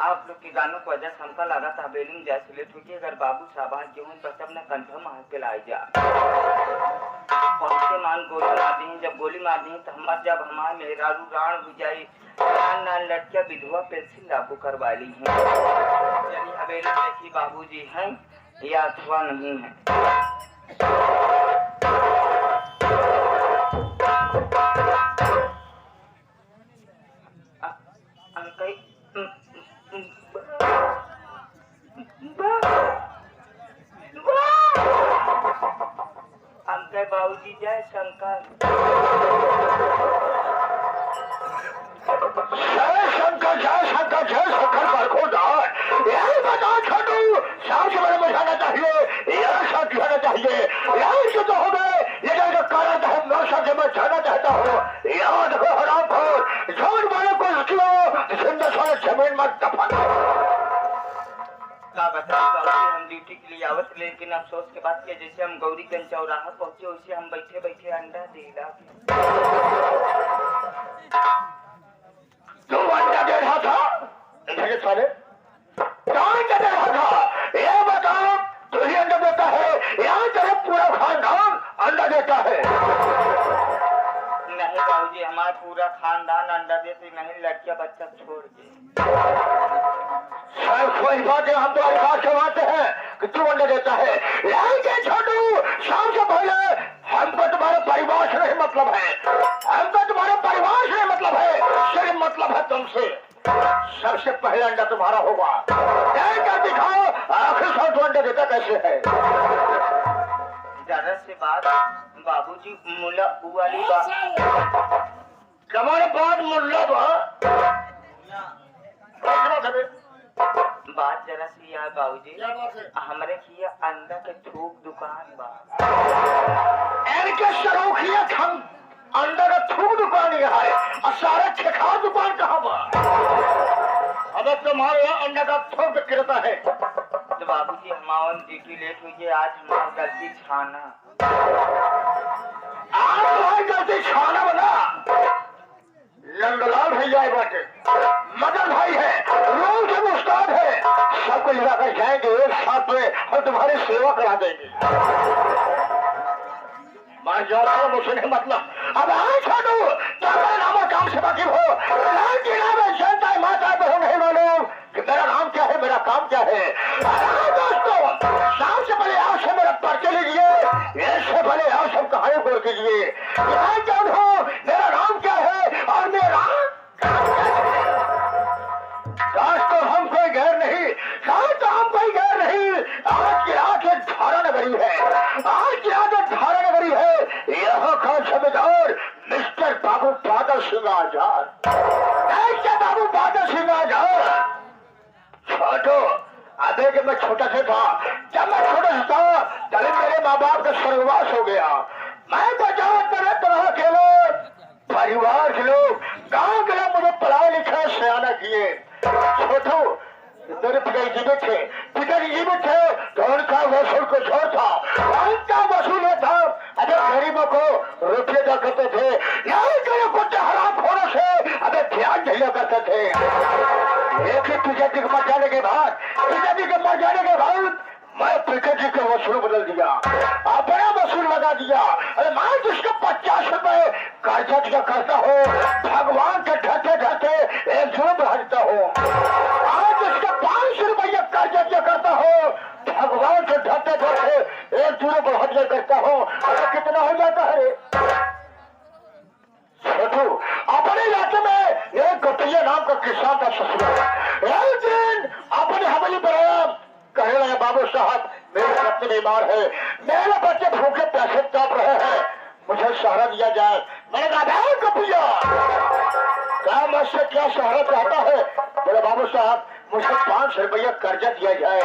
आप लोग के गानों को वजह हमका लगा था हवेली में जैसे लेट हुई अगर बाबू साहब आज गेहूं पर सब न कंधा मार के लाई जा पहुंचे मान गोली मार दी जब गोली मार दी तो हम जब हमारे मेहरारू राण हो जाई नान लड़कियां विधवा पेंशन लागू करवा ली है यानी हवेली देखी बाबूजी हैं या अथवा नहीं है। अंकल बाबूजी जय शंकर जय शंकर बरखुरदार यही बताओ छोटू शाम से बड़े मचाना चाहिए यह सब दिखाना चाहिए यही से तो हो गए ये जो कारण है नौशा से मैं जाना चाहता हूँ याद हो हराम खोर झूठ वाले को जिंदा सारे जमीन में दफन का बताइए बाबूजी हम ड्यूटी के लिए आवत लेकिन अफसोस के बाद के जैसे हम गौरीगंज चौराहा पहुंचे उसे हम बैठे बैठे अंडा देला तू अंडा दे रहा था इधर साले अंडा दे रहा था ये बताओ तू ही अंडा देता है यहाँ तेरे पूरा खानदान अंडा देता है। नहीं बाबूजी हमारा पूरा खानदान अंडा देते नहीं लड़कियां बच्चा छोड़ के कोई बात है हम तुम्हारी बात करवाते हैं कि तू अंडा देता है लेकिन छोटू शाम से पहले हमको तुम्हारे परिवार से नहीं मतलब है हमको तुम्हारे परिवार से मतलब है सिर्फ मतलब है तुमसे सबसे पहले अंडा तुम्हारा होगा क्या दिखाओ आखिर साल तो अंडा देता कैसे है। जरा से बात बाबूजी मुल्ला वाली बात तुम्हारे बाद मुल्ला बात जरा सी यार बाबूजी हमारे किया अंडा के थूक दुकान बा इनके सरोखिया हम अंडा का थूक दुकान यहाँ है और सारा ठेका दुकान कहाँ बा अब तुम्हारे यहाँ अंडा का थूक गिरता है तो बाबूजी हमारा ड्यूटी लेट हुई है आज हमारा गलती छाना आज तुम्हारी गलती छाना बना नंदलाल भैया बाटे मदन भाई है रोज के उस्ताद है सबको लेकर जाएंगे एक साथ में और तुम्हारी सेवा करा देंगे मैं जाता हूँ मुझसे नहीं मतलब अब आए छोड़ू तो मेरा नाम और काम से वाकिफ हो जनता है माता बहू नहीं मालूम कि मेरा नाम क्या है मेरा काम क्या है। दोस्तों शाम से पहले आप से मेरा पर्चे लीजिए इससे पहले आप सब कहानी बोल कीजिए मैं कौन हूँ मेरा नाम क्या है और मेरा दोस्तों हम कोई गैर नहीं तो हम कोई गैर नहीं आज की रात एक धारा नगरी है आज की रात एक धारा नगरी है यहाँ का जमींदार मिस्टर बाबू बादल सिंह आजाद ऐसे बाबू बादल सिंह आजाद छोटो अबे जब मैं छोटा से था जब मैं छोटा सा था तभी मेरे माँ बाप का स्वर्गवास हो गया मैं बचाव तरह तरह के लोग परिवार के लोग गांव के लोग मुझे पढ़ाई लिखा सियाना किए छोटू मेरे पिताजी जीवित थे पिताजी जीवित थे तो उनका वसूल कुछ और था उनका वसूल था अगर गरीबों को रुपये दिया करते थे यही तेरे कुछ हराम खोरों से अबे ध्यान झेला करते थे एक ही पिताजी को मर जाने के बाद मैं पिताजी का वसूल बदल दिया और बड़ा वसूल लगा दिया अरे मैं जिसको 50 रुपए कर्जा दिया करता हूँ भगवान के ढते ढते एक जुर्म हटता हूँ आज जिसका 500 रुपया कर्जा दिया करता हूँ भगवान के ढते ढते एक जुर्म हटिया करता हूँ अरे कितना हो जाता है छोटू अपने इलाके में एक गटैया नाम का किसान का ससुर एक दिन अपने हवेली पर कहने लगे बाबू साहब मेरे पत्नी बीमार है मेरे बच्चे भूखे पैसे तप रहे हैं मुझे सहारा दिया जाए मैंने कहा गपैया क्या मुझसे क्या सहारा चाहता है बोले बाबू साहब मुझे 500 रुपया कर्जा दिया जाए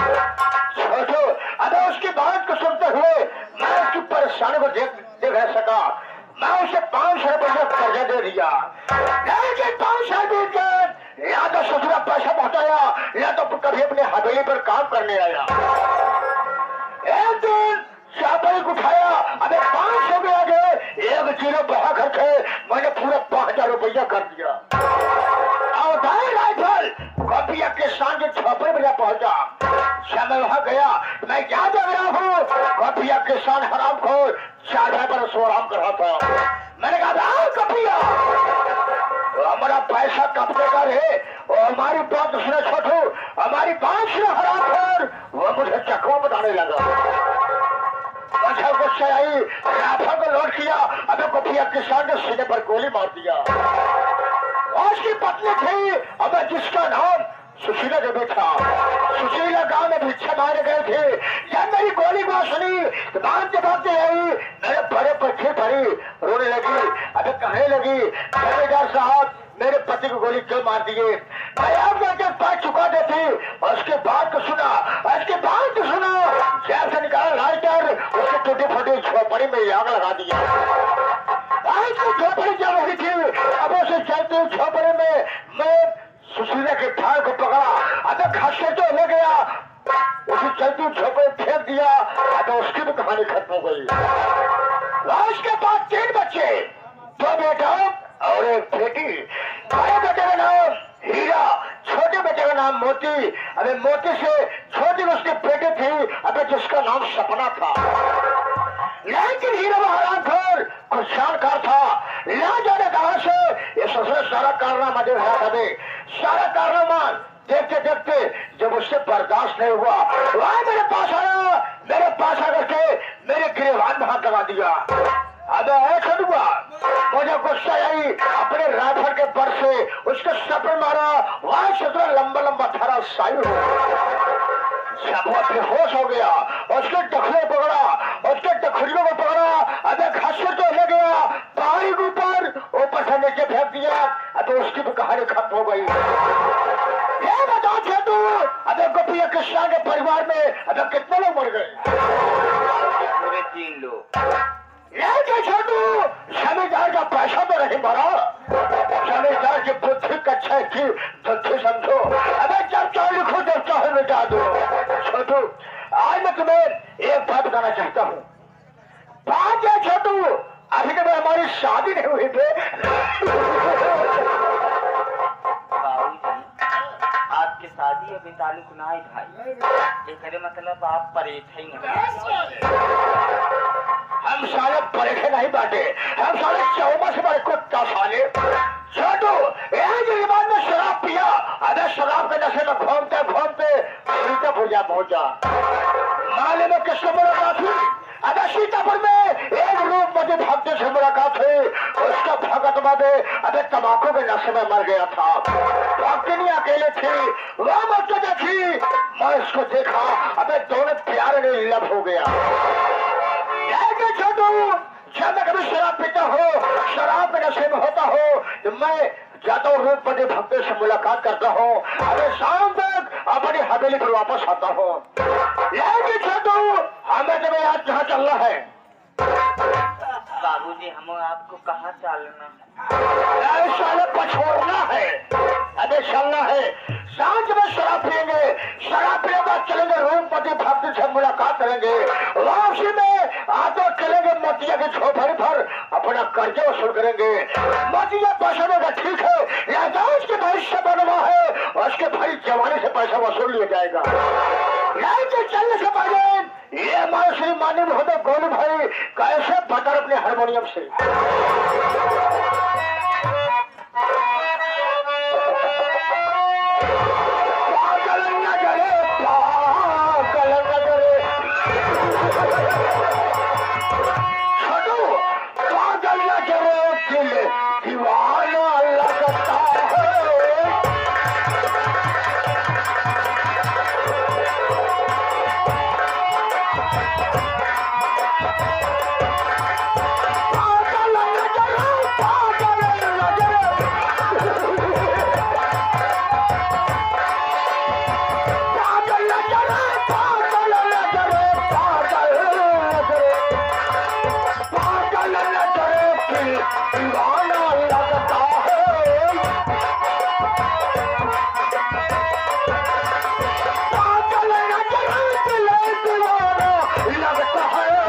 छोटू अगर उसकी बात को सुनते हुए मैं उसकी परेशानी को देख रह सका मैं उसे 500 रुपया कर्जा दे दिया लेकिन 500 रुपये या तो ससुरा पैसा पहुंचाया या तो कभी अपने हवेली पर काम करने आया। एक दिन चापल उठाया, अबे 500 में आ गए, 1 किलो बहा करके मैंने पूरा 5000 रुपया कर दिया। और राइफल कपिया किसान के छापे में पहुंचा। जब मैं वहां गया, मैं क्या देख रहा हूँ, कपिया किसान हरामखोर 4 भाई पर सो आराम कर रहा था। मैंने कहा कपिया, हमारा पैसा कब देगा रे? और हमारी बात सुने छोटू, हमारी बात सुने हरामखोर। वो मुझे चकवा बताने लगा। मुझे गुस्सा आई, राफा को लोड किया, अबे कपिया किसान ने सीने पर गोली मार दिया। उसकी पत्नी थी, अबे जिसका नाम सुशीला देवी था। सुशीला गांव में भिक्षा मारे गए थे। जब मेरी गोली को सुनी तो भागते आई, मेरे बड़े पत्थर भरी रोने लगी। अबे कहने लगी, जमींदार साहब मेरे पति को गोली क्यों मार दिए? मैं आप जाके पैर चुका देती। उसके बाद तो सुना, जैसे निकाला लाइटर, उसके टूटी फूटी झोपड़ी में आग लगा दिया। झोपड़ी चल रही थी, अब उसे चलती झोपड़ी में मैं सुशीला के ठाड़ को पकड़ा, अबे खस्से तो ले गया, उसे चलती झोपड़ी फेंक दिया। अब उसकी भी कहानी खत्म हो गई। उसके बाद 3 बच्चे, 2 बेटा और 1 बेटी। बड़े बेटे का नाम हीरा, छोटे बेटे का नाम मोती। अबे मोती से छोटी उसकी बेटी थी, अबे जिसका नाम सपना था। लेकिन हीरा हरामखोर कुछ जानकार था। ना जाने कहां से ये ससुर सारा कारनामा दे रहा था। सारा कारनामा देखते देखते जब उससे बर्दाश्त नहीं हुआ, वह मेरे पास आकर के मेरे गिरेबान में हाथ लगा दिया। अब ऐसा हुआ, मुझे गुस्सा आई, अपने राइफल के बर से उसके सपर मारा। वह ससुर लंबा थारा साई हो गया। जब वो बेहोश हो गया, उसके टखले पकड़ा, उसके टखलियों को पकड़ा, अबे घासे तो ले गया, पहाड़ी के ऊपर से नीचे फेंक दिया। अबे उसकी भी कहानी खत्म हो गई। ये बता तू, अबे कपिया किसान के परिवार में अबे कितने लोग मर गए? पूरे 3 लोग। छोटू, जमींदार का पैसा तो नहीं भरा, जमींदार की बुद्धि कच्चा की बुद्धि समझो। अबे जब चाहे लिखो, जब चाहे मिटा दो। छोटू, आज मैं तुम्हें एक बात बताना चाहता हूँ। बात है छोटू, अभी तक हमारी शादी नहीं हुई थे। आपकी शादी अभी ताल्लुक ना है भाई। एक मतलब आप परेशान नहीं। हम साले परेशान नहीं बांटे, हम साले 14 से बड़े कुत्ता साले। छोटू, एक में शराब पिया, अबे शराब के नशे में घूमते भूजा पहुंचा। माले में किससे मुलाकात हुई? अबे सीतापुर में एक रूपवती भक्त से मुलाकात हुई। उसका भगत बाबे अबे तंबाकू के नशे में मर गया था। भक्तनी अकेले थी, वह मत देखी, मैं उसको देखा, अबे दोनों प्यार में लब हो गया। छोटू, जब मैं कभी शराब पीता हो, शराब के नशे में होता हो, तो मैं जाता हूँ रूपवती भक्त से मुलाकात करता हूँ। अबे शाम तक अपनी हवेली पर वापस आता हूँ। छोटू, हमें तुम्हें आज कहाँ चलना है? बाबूजी, हम आपको कहाँ चलना? साले पछोड़ना है, अबे चलना है। सांझ में शराब पिएंगे, शराब पीने बाद चलेंगे रूपवती भक्त से मुलाकात करेंगे। वापसी में आतो चलेंगे मोतिया की झोपड़ी पर, अपना कर्जा वसूल करेंगे। मोतिया पैसा देगा, ठीक है, या उसके भविष्य बनवा है, उसके भाई जवानी से पैसा वसूल लिया जाएगा। चलने से पहले ये हमारे श्री माननीय महोदय गोलू भाई कैसे बता अपने हारमोनियम से। लगता है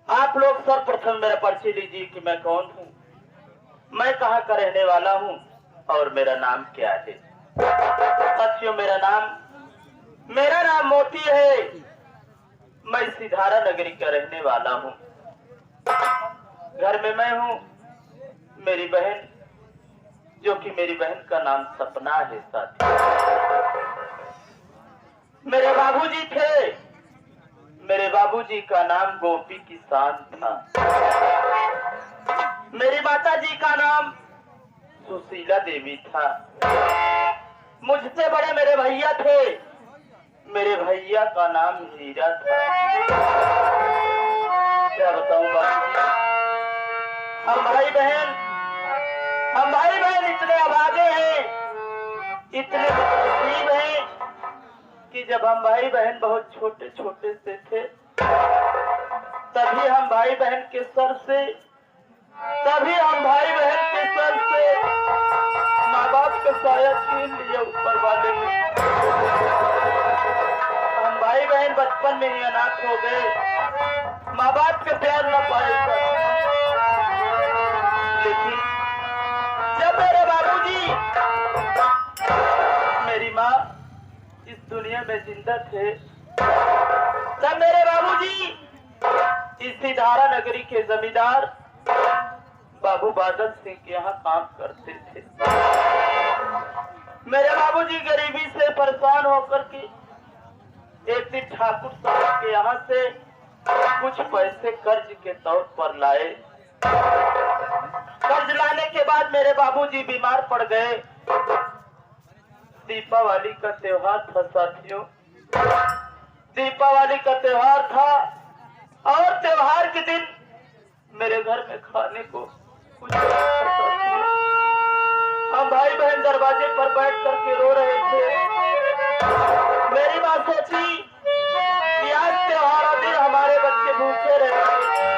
आप लोग सर्वप्रथम मेरा परिचय लीजिए कि मैं कौन हूँ, मैं कहाँ का रहने वाला हूँ और मेरा नाम क्या है। साथियों, मेरा नाम मोती है। मैं सिधारा नगरी का रहने वाला हूँ। घर में मैं हूँ, मेरी बहन, जो कि मेरी बहन का नाम सपना है। साथी, मेरे बाबूजी थे, मेरे बाबूजी का नाम गोपी किसान था। मेरी माता जी का नाम सुशीला देवी था। मुझसे बड़े मेरे भैया थे, मेरे भैया का नाम हीरा था। क्या बताऊं बाबूजी, हम भाई बहन इतने आबादे हैं, इतने नसीब हैं कि जब हम भाई बहन बहुत छोटे छोटे से थे, तभी हम भाई बहन के सर से माँ बाप का साया छीन लिया ऊपर वाले ने। हम भाई बहन बचपन में ही अनाथ हो गए, माँ बाप के प्यार न पाए। लेकिन जब मेरे बाबूजी, मेरी माँ इस दुनिया में जिंदा थे, तब मेरे बाबूजी इस सिधारा नगरी के जमींदार बाबू बादल सिंह के यहाँ काम करते थे। मेरे बाबूजी गरीबी से परेशान होकर के एक दिन ठाकुर साहब के यहाँ से कुछ पैसे कर्ज के तौर पर लाए। कर्ज लाने के बाद मेरे बाबूजी बीमार पड़ गए। दीपावली का त्योहार था साथियों, दीपावली का त्योहार था और त्योहार के दिन मेरे घर में खाने को कुछ नहीं था। हम भाई बहन दरवाजे पर बैठ करके रो रहे थे। मेरी माँ सोची कि आज त्योहार दिन हमारे बच्चे भूखे रहेंगे।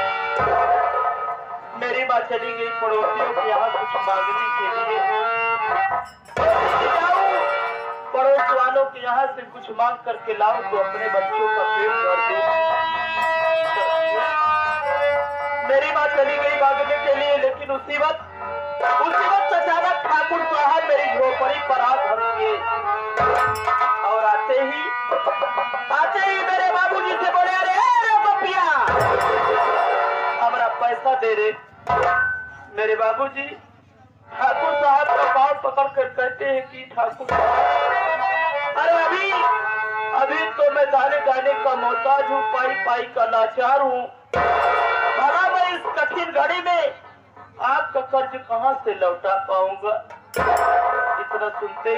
मेरी माँ चली गई पड़ोसियों के यहाँ कुछ मांगने के लिए। पड़ोस वालों के यहाँ से कुछ मांग करके लाओ तो अपने बच्चों का पेट भर दो। मेरी माँ चली गई मांगने के लिए, लेकिन उसी वक्त अचानक ठाकुर साहब मेरी झोपड़ी पर आ धमके और आते ही मेरे बाबूजी से बोले, अरे पपिया, हमारा पैसा दे रे। मेरे बाबूजी ठाकुर साहब का पाँव पकड़ कर कहते हैं कि ठाकुर साहब, अरे अभी तो मैं दाने दाने का मोहताज हूँ, पाई पाई का लाचार हूँ। भला मैं इस कठिन घड़ी में आपका कर्ज कहाँ से लौटा पाऊंगा। इतना सुनते ही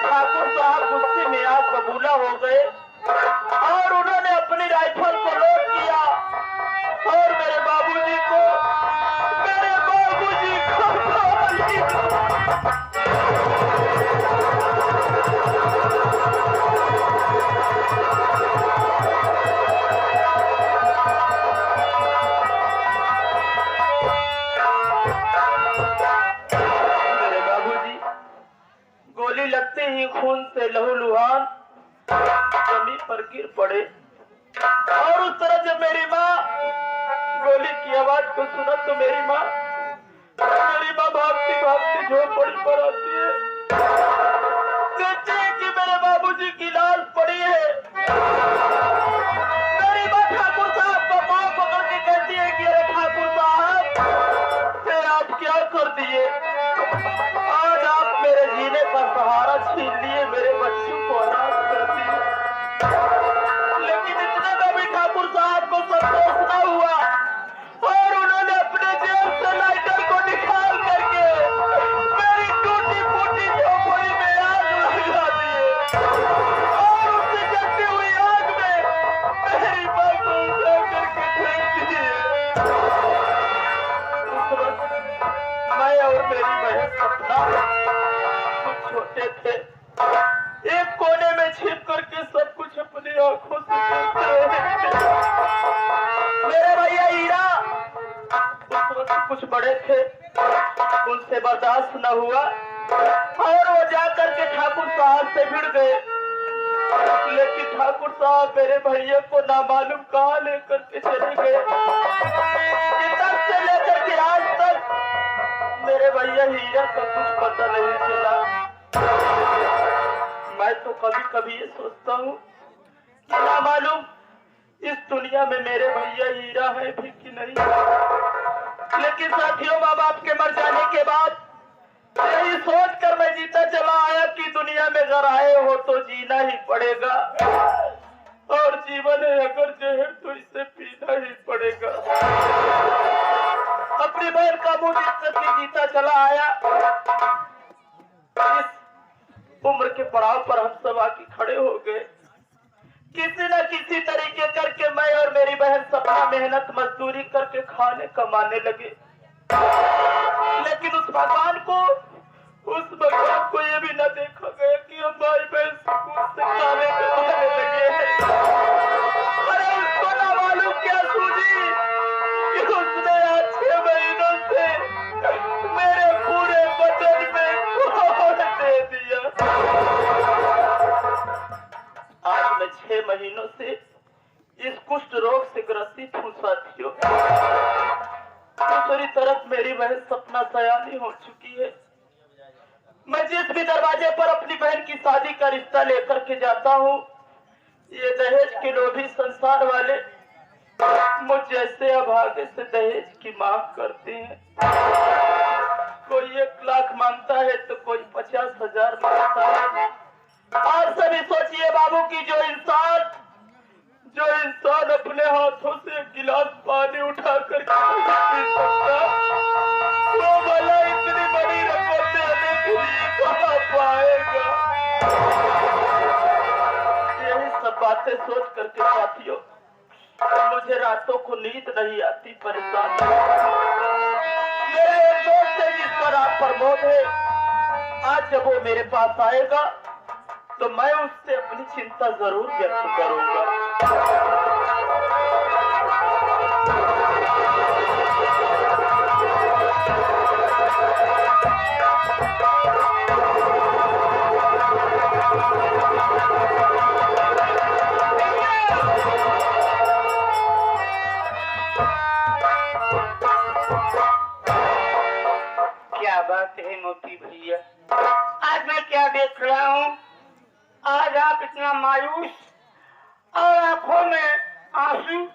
ठाकुर साहब गुस्से में आग बबूला हो गए और उन्होंने अपनी राइफल को लोड किया और मेरे बाबूजी को गोली लगते ही खून से लहूलुहान जमीन पर गिर पड़े। और उस तरह जब मेरी माँ गोली की आवाज को सुना तो मेरी माँ भागती भागती झोपड़ी पर आती है, कहती है कि मेरे बाबूजी की लाश पड़ी है। मेरी माँ ठाकुर साहब का पाँव पकड़ के कहती है कि अरे ठाकुर साहब फिर आप क्या कर दिए, आज आप मेरे जीने का सहारा छीन लिए, मेरे बच्चों को अनाथ कर दिए। लेकिन इतने में भी ठाकुर साहब को संतोष न हुआ और उन्होंने अपने जेब से लाइटर को निकाल करके मेरी टूटी फूटी झोपड़ी में आग लगा दिए और उससे जलती हुई आग में मेरी मां को उठा करके फेंक दिए। उस वक्त मैं और मेरी बहन सपना कुछ छोटे थे, एक कोने में छिप करके सब कुछ अपनी आंखों से देखते रहे। मेरे भैया हीरा उस वक्त कुछ बड़े थे, उनसे बर्दाश्त न हुआ और वो जाकर के ठाकुर साहब से भिड़ गए। लेकिन ठाकुर साहब मेरे भैया को नामालूम कहाँ लेकर के चले गए। तब से लेकर के आज तक मेरे भैया हीरा का कुछ पता नहीं चला। मैं तो कभी कभी ये सोचता हूँ कि ना मालूम इस दुनिया में मेरे भैया हीरा है भी कि नहीं। लेकिन साथियों, माँ बाप के मर जाने के बाद यही सोच कर मैं जीता चला आया कि दुनिया में अगर आए हो तो जीना ही पड़ेगा और जीवन है अगर जहर तो इसे पीना ही पड़ेगा। अपनी बहन का मुंह देख कर जीता चला आया। इस उम्र के पड़ाव पर हम सब आके खड़े हो गए। किसी न किसी तरीके करके मैं और मेरी बहन सपना मेहनत मजदूरी करके खाने कमाने लगे। लेकिन उस भगवान को ये भी न देखा गया कि हम भाई बहन सुकून से खाने कमाने लगे हैं। अरे उसको ना मालूम क्या सूझी कि उसने आज 6 महीनों से मेरे पूरे बदन में कोड़ दे दिया। आज मैं 6 महीनों से इस कुष्ठ रोग से ग्रसित हूँ साथियों। दूसरी तरफ मेरी बहन सपना सयानी हो चुकी है। मैं जिस भी दरवाजे पर अपनी बहन की शादी का रिश्ता लेकर के जाता हूँ, ये दहेज के लोभी संसार वाले मुझ जैसे अभागे से दहेज की मांग करते हैं। कोई 1 लाख मांगता है तो कोई 50,000 मांगता है। और सभी सोचिए बाबू की जो इंसान अपने हाथों से 1 गिलास पानी उठा कर पी सकता, वो भला इतनी बड़ी रकम देने के लिए कहाँ पाएगा। यही सब बातें सोच करके साथियों मुझे रातों को नींद नहीं आती, परेशान। मेरा एक दोस्त है जिसका रात पर मौत है। आज जब वो मेरे पास आएगा तो मैं उससे अपनी चिंता जरूर व्यक्त करूंगा। क्या बात है मोती भैया, आज मैं क्या देख रहा हूँ। आज आप इतना मायूस और आंखों में आंसू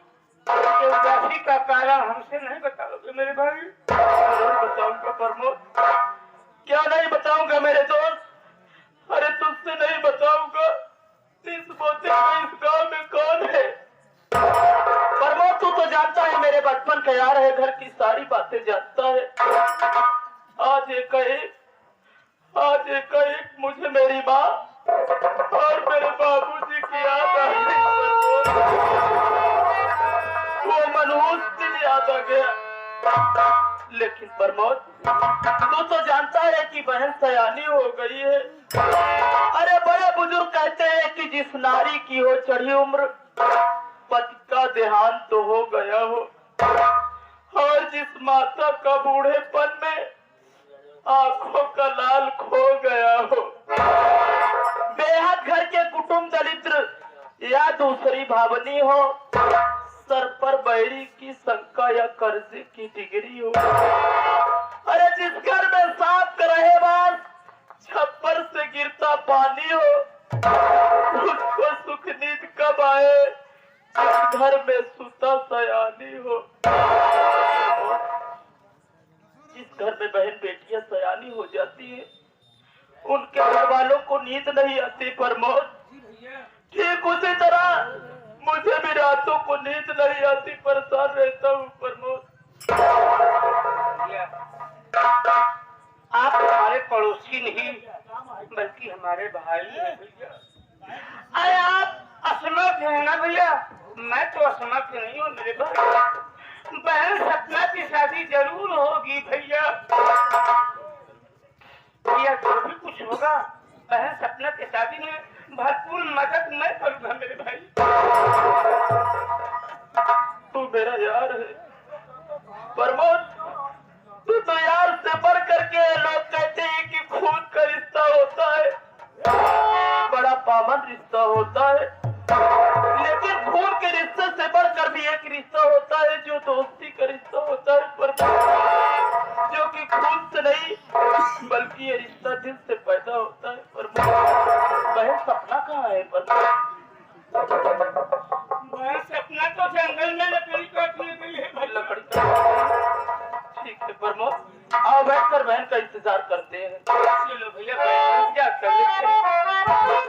ये उदासी का कारण हमसे नहीं बताओगे मेरे भाई? नहीं बताऊंगा प्रमोद, क्या नहीं बताऊंगा मेरे दोस्त? अरे तुझसे नहीं बताऊंगा, इस मोती में इस गांव में कौन है? प्रमोद तू तो जानता है, मेरे बचपन का यार है, घर की सारी बातें जानता है। आज एक मुझे मेरी माँ और मेरे बाबूजी की याद आ गई। वो मनहूस दिन याद आ गया। लेकिन प्रमोद तू तो जानता है कि बहन सयानी हो गई है। अरे बड़े बुजुर्ग कहते हैं कि जिस नारी की हो चढ़ी उम्र, पति का देहांत तो हो गया हो, और जिस माता का बूढ़ेपन में आंखों का लाल खो गया हो, बेहद घर के कुटुंब दरिद्र या दूसरी भावनी हो, सर पर बैरी की शंका या कर्जे की डिग्री हो, अरे जिस घर में सांप का रहेवास छप्पर से गिरता पानी हो, उसको सुख नींद कब आए जिस घर में सुता सयानी हो। जिस घर में बहन बेटियां सयानी हो जाती है, उनके घर वालों को नींद नहीं आती प्रमोद। ठीक उसी तरह मुझे भी रातों को नींद नहीं आती, परेशान रहता हूँ प्रमोद। आप हमारे पड़ोसी नहीं बल्कि हमारे भाई हैं भैया। अरे आप असमर्थ हैं ना भैया? मैं तो असमर्थ नहीं हूँ मेरे भाई। बहन सपना की शादी जरूर होगी भैया। भैया जो भी कुछ होगा बहन सपना की शादी में भरपूर मदद मैं करूँगा मेरे भाई। तू मेरा यार है प्रमोद, तू तो यार से बढ़ करके, लोग कहते हैं कि खून का रिश्ता होता है, बड़ा पावन रिश्ता होता है, लेकिन खून के रिश्ते से बढ़कर भी एक रिश्ता होता है जो दोस्ती का रिश्ता होता है प्रमोद, जो कि खून से नहीं बल्कि ये रिश्ता दिल से पैदा होता है प्रमोद। बहन सपना कहाँ है प्रमोद? बहन सपना तो जंगल में लकड़ी काटने गई है। लकड़ी ठीक है प्रमोद, आओ बैठकर बहन का इंतजार करते हैं। चलो भैया क्या कर लेते हैं।